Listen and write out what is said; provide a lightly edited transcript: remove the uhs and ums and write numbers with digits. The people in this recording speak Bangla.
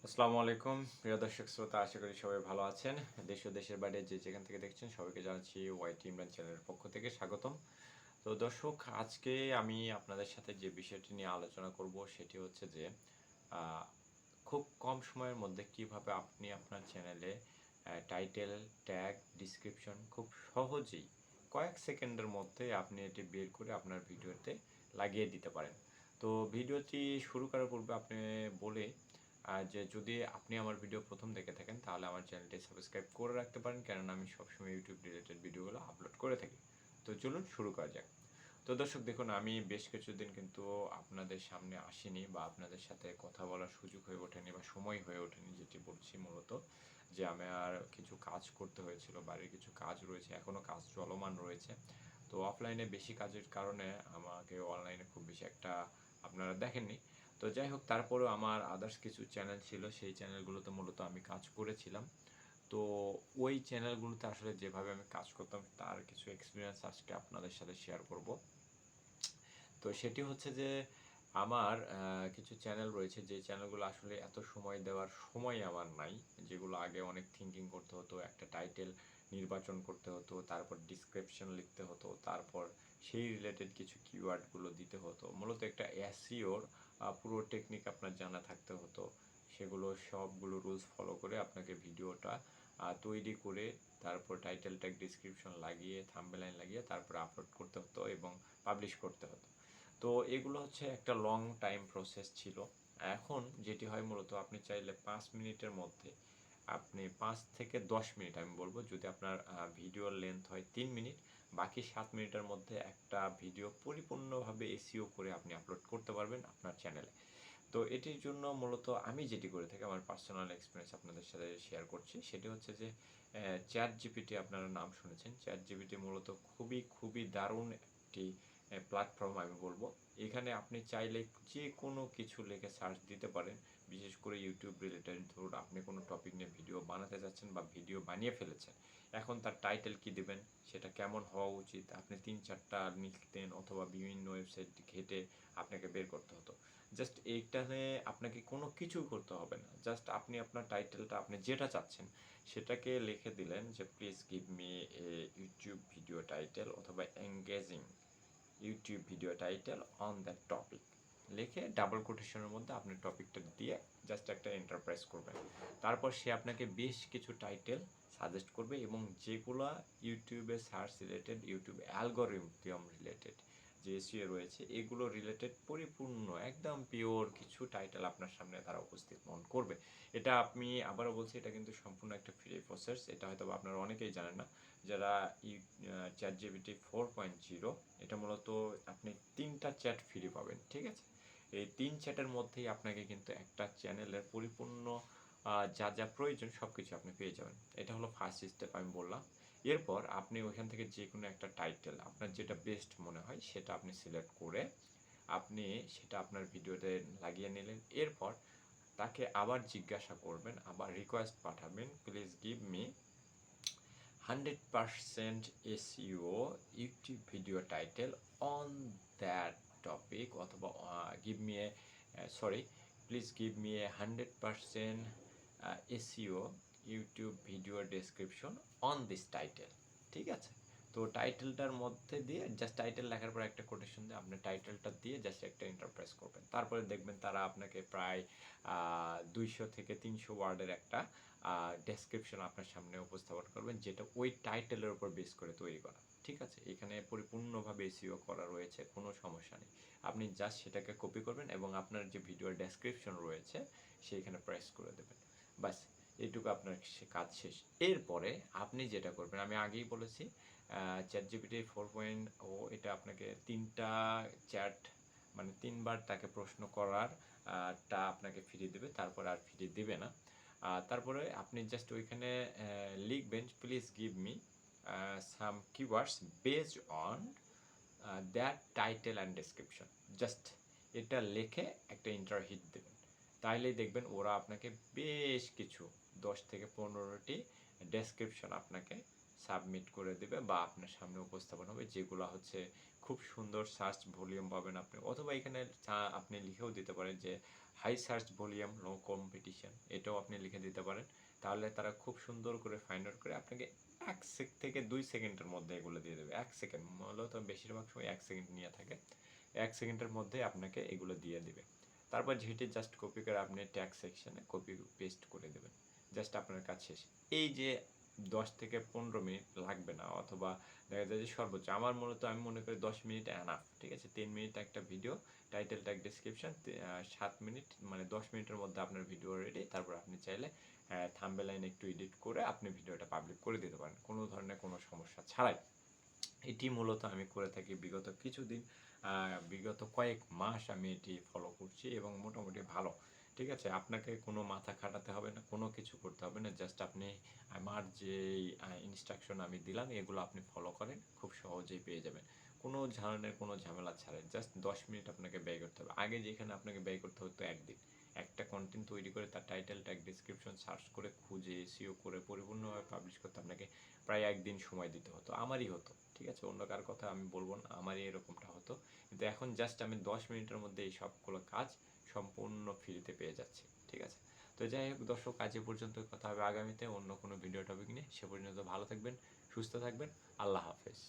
আসসালামু আলাইকুম প্রিয় দর্শক শ্রোতা, আশা করি সবাই ভালো আছেন। দেশ ও দেশের বাইরে যে যেখান থেকে দেখছেন সবাইকে জানাচ্ছি ওয়াইটি ইমরান চ্যানেলের পক্ষ থেকে স্বাগতম। তো দর্শক, আজকে আমি আপনাদের সাথে যে বিষয়টি নিয়ে আলোচনা করব সেটি হচ্ছে যে আহ, খুব কম সময়ের মধ্যে কিভাবে আপনি আপনার চ্যানেলে টাইটেল, ট্যাগ, ডিসক্রিপশন খুব সহজেই কয়েক সেকেন্ডের মধ্যে আপনি এটি বের করে আপনার ভিডিওতে লাগিয়ে দিতে পারেন। তো ভিডিওটি শুরু করার পূর্বে আপনি বলে যে যদি আপনি আমার ভিডিও প্রথম দেখে থাকেন তাহলে আমার চ্যানেলটি সাবস্ক্রাইব করে রাখতে পারেন, কেননা আমি সবসময় ইউটিউব রিলেটেড ভিডিওগুলো আপলোড করে থাকি। তো চলুন শুরু করা যাক। তো দর্শক দেখুন, আমি বেশ কিছুদিন কিন্তু আপনাদের সামনে আসিনি বা আপনাদের সাথে কথা বলার সুযোগ হয়ে ওঠেনি বা সময় হয়ে ওঠেনি, যেটি বলছি মূলত যে আমার কিছু কাজ করতে হয়েছিল, বাড়ির কিছু কাজ রয়েছে, এখনও কাজ চলমান রয়েছে। তো অফলাইনে বেশি কাজের কারণে আমাকে অনলাইনে খুব বেশি একটা আপনারা দেখেননি। তো যাই হোক, তারপরেও আমার আদার্স কিছু চ্যানেল ছিল, সেই চ্যানেলগুলোতে মূলত আমি কাজ করেছিলাম। তো ওই চ্যানেলগুলোতে আসলে যেভাবে আমি কাজ করতাম তার কিছু এক্সপিরিয়েন্স আজকে আপনাদের সাথে শেয়ার করব। তো সেটি হচ্ছে যে আমার কিছু চ্যানেল রয়েছে যে চ্যানেলগুলো আসলে এত সময় দেওয়ার সময় আমার নাই। যেগুলো আগে অনেক থিঙ্কিং করতে হতো, একটা টাইটেল নির্বাচন করতে হতো, তারপর ডিসক্রিপশন লিখতে হতো, তারপর সেই রিলেটেড কিছু কিওয়ার্ডগুলো দিতে হতো। মূলত একটা এসইওর পুরো টেকনিক আপনার জানা থাকতে হতো। সেগুলো সবগুলো রুলস ফলো করে আপনাকে ভিডিওটা তৈরি করে তারপর টাইটেল ট্যাগ ডিসক্রিপশন লাগিয়ে থাম্বনেইল লাগিয়ে তারপর আপলোড করতে হতো এবং পাবলিশ করতে হতো। তো এগুলো হচ্ছে একটা লং টাইম প্রসেস ছিল। এখন যেটি হয় মূলত আপনি চাইলে 5 মিনিটের মধ্যে, আপনি 5 থেকে 10 মিনিট আমি বলবো, যদি আপনার ভিডিওর লেন্থ হয় 3 মিনিট, বাকি 7 মিনিটের মধ্যে একটা ভিডিও পরিপূর্ণভাবে এসইও করে আপনি আপলোড করতে পারবেন আপনার চ্যানেলে। তো এটির জন্য মূলত আমি যেটি করে থাকি, আমার পার্সোনাল এক্সপিরিয়েন্স আপনাদের সাথে শেয়ার করছি, সেটি হচ্ছে যে চ্যাট জিপিটি, আপনারা নাম শুনেছেন। চ্যাট জিপিটি মূলত খুবই খুবই দারুণ একটি প্ল্যাটফর্ম আমি বলবো। এখানে আপনি চাইলে যে কোনো কিছু লিখে সার্চ দিতে পারেন, বিশেষ করে ইউটিউব রিলেটেড। ধরুন আপনি কোনো টপিক নিয়ে ভিডিও বানাতে যাচ্ছেন বা ভিডিও বানিয়ে ফেলেছেন, এখন তার টাইটেল কি দিবেন, সেটা কেমন হওয়া উচিত, আপনি 3-4টা লিখতেন অথবা বিভিন্ন ওয়েবসাইট ঘেটে আপনাকে বের করতে হতো। জাস্ট এইখানে আপনাকে কোনো কিছু করতে হবে না, জাস্ট আপনি আপনার টাইটেলটা আপনি যেটা চাচ্ছেন সেটাকে লিখে দিলেন যে please give me a YouTube video title অথবা engaging YouTube video title on that topic, লিখে ডাবল কোটেশনের মধ্যে আপনি টপিকটা দিয়ে জাস্ট একটা এন্টারপ্রাইজ করবেন। তারপর সে আপনাকে বেশ কিছু টাইটেল সাজেস্ট করবে এবং যেগুলো ইউটিউবে search related, YouTube algorithm related যে এসইও রয়েছে এগুলো রিলেটেড পরিপূর্ণ একদম পিওর কিছু টাইটেল আপনার সামনে তারা উপস্থাপন করবে। এটা আমি আবারও বলছি, এটা কিন্তু সম্পূর্ণ একটা ফ্রি প্রসেস। এটা হয়তো আপনারা অনেকেই জানেন না। যারা চ্যাট জিপিটি 4.0, এটা মূলত আপনি 3টা চ্যাট ফ্রি পাবেন, ঠিক আছে? এই 3 চ্যাটের মধ্যেই আপনাকে কিন্তু একটা চ্যানেলের পরিপূর্ণ যা যা প্রয়োজন সব কিছু আপনি পেয়ে যাবেন। এটা হলো ফার্স্ট স্টেপ আমি বললাম। এরপর আপনি ওইখান থেকে যে কোনো একটা টাইটেল আপনার যেটা বেস্ট মনে হয় সেটা আপনি সিলেক্ট করে আপনি সেটা আপনার ভিডিওতে লাগিয়ে নিলেন। এরপর তাকে আবার জিজ্ঞাসা করবেন, আবার রিকোয়েস্ট পাঠাবেন, please give me 100% SEO YouTube video title on that topic, অথবা give me a sorry please give me a 100% SEO YouTube video description on this title. ঠিক আছে? তো টাইটেলটার মধ্যে দিয়ে জাস্ট টাইটেল লেখার পর একটা কোটেশন দিয়ে আপনি টাইটেলটা দিয়ে জাস্ট একটা এন্টারপ্রাইজ করবেন। তারপরে দেখবেন তারা আপনাকে প্রায় 200 থেকে 300 ওয়ার্ডের একটা ডেসক্রিপশন আপনার সামনে উপস্থাপন করবেন, যেটা ওই টাইটেলের উপর বেস করে তৈরি করা। ঠিক আছে? এখানে পরিপূর্ণভাবে এসইও করা রয়েছে, কোনো সমস্যা নেই। আপনি জাস্ট সেটাকে কপি করবেন এবং আপনার যে ভিডিওর ডেসক্রিপশন রয়েছে সেইখানে প্রেস করে দেবেন। বাস, এইটুকু আপনার কাজ শেষ। এরপরে আপনি যেটা করবেন, আমি আগেই বলেছি, ChatGPT 4.0 এটা আপনাকে 3টা চ্যাট, মানে 3বার তাকে প্রশ্ন করার টা আপনাকে ফিরিয়ে দেবে, তারপর আর ফিরিয়ে দেবে না। তারপরে আপনি জাস্ট ওইখানে লিখবেন please give me some keywords based on that title and description. Just এটা লিখে একটা ইন্টার হিট দেবেন। তাইলেই দেখবেন ওরা আপনাকে বেশ কিছু 10 থেকে 15টি ডেসক্রিপশন আপনাকে সাবমিট করে দেবে বা আপনার সামনে উপস্থাপন হবে, যেগুলো হচ্ছে খুব সুন্দর সার্চ ভলিউম পাবেন আপনি, অথবা এখানে আপনি লিখেও দিতে পারেন যে high search volume no competition, এটাও আপনি লিখে দিতে পারেন। তাহলে তারা খুব সুন্দর করে ফাইন্ড আউট করে আপনাকে 1 থেকে 2 সেকেন্ডের মধ্যে এগুলো দিয়ে দেবে। 1 সেকেন্ড, মূলত বেশিরভাগ সময় 1 সেকেন্ড নিয়ে থাকে, 1 সেকেন্ডের মধ্যে আপনাকে এগুলো দিয়ে দিবে। তারপর যেটি জাস্ট কপি করে আপনি ট্যাগ সেকশনে কপি পেস্ট করে দেবেন, জাস্ট আপনার কাজ শেষ। এই যে 10 থেকে 15 মিনিট লাগবে না, অথবা দেখা যায় যে সর্বোচ্চ আমার মূলত আমি মনে করি 10 মিনিট এনাফ, ঠিক আছে। 3 মিনিট একটা video, title tag description, 7 minute, মানে 10 মিনিটের মধ্যে আপনার ভিডিও রেডি। তারপর আপনি চাইলে থাম্বনেল একটু এডিট করে আপনি ভিডিওটা পাবলিক করে দিতে পারেন কোনো ধরনের কোনো সমস্যা ছাড়াই। এটি মূলত আমি করে থাকি বিগত কিছুদিন, বিগত কয়েক মাস আমি এটি ফলো করছি এবং মোটামুটি ভালো, ঠিক আছে। আপনাকে কোনো মাথা খাটাতে হবে না, কোনো কিছু করতে হবে না, জাস্ট আপনি আমার যেই ইনস্ট্রাকশন আমি দিলাম এগুলো আপনি ফলো করেন, খুব সহজেই পেয়ে যাবেন কোনো ধরনের কোনো ঝামেলা ছাড়াই। জাস্ট 10 মিনিট আপনাকে ব্যয় করতে হবে। আগে যেখানে আপনাকে ব্যয় করতে হতো একদিন, একটা কন্টেন্ট তৈরি করে তার টাইটেল ট্যাগ ডিসক্রিপশন সার্চ করে খুঁজে এসইও করে পরিপূর্ণভাবে পাবলিশ করতে আপনাকে প্রায় একদিন সময় দিতে হতো, আমারই হতো, ঠিক আছে। অন্য কার কথা আমি বলবো না, আমারই এরকমটা হতো। কিন্তু এখন জাস্ট আমি 10 মিনিটের মধ্যে এই সবগুলো কাজ সম্পূর্ণ ফ্রিতে পেয়ে যাচ্ছি, ঠিক আছে। তো যাই হোক দর্শক, আজ এ পর্যন্ত, কথা হবে আগামীতে অন্য কোনো ভিডিও টপিক নিয়ে। সে পর্যন্ত ভালো থাকবেন, সুস্থ থাকবেন, আল্লাহ হাফেজ।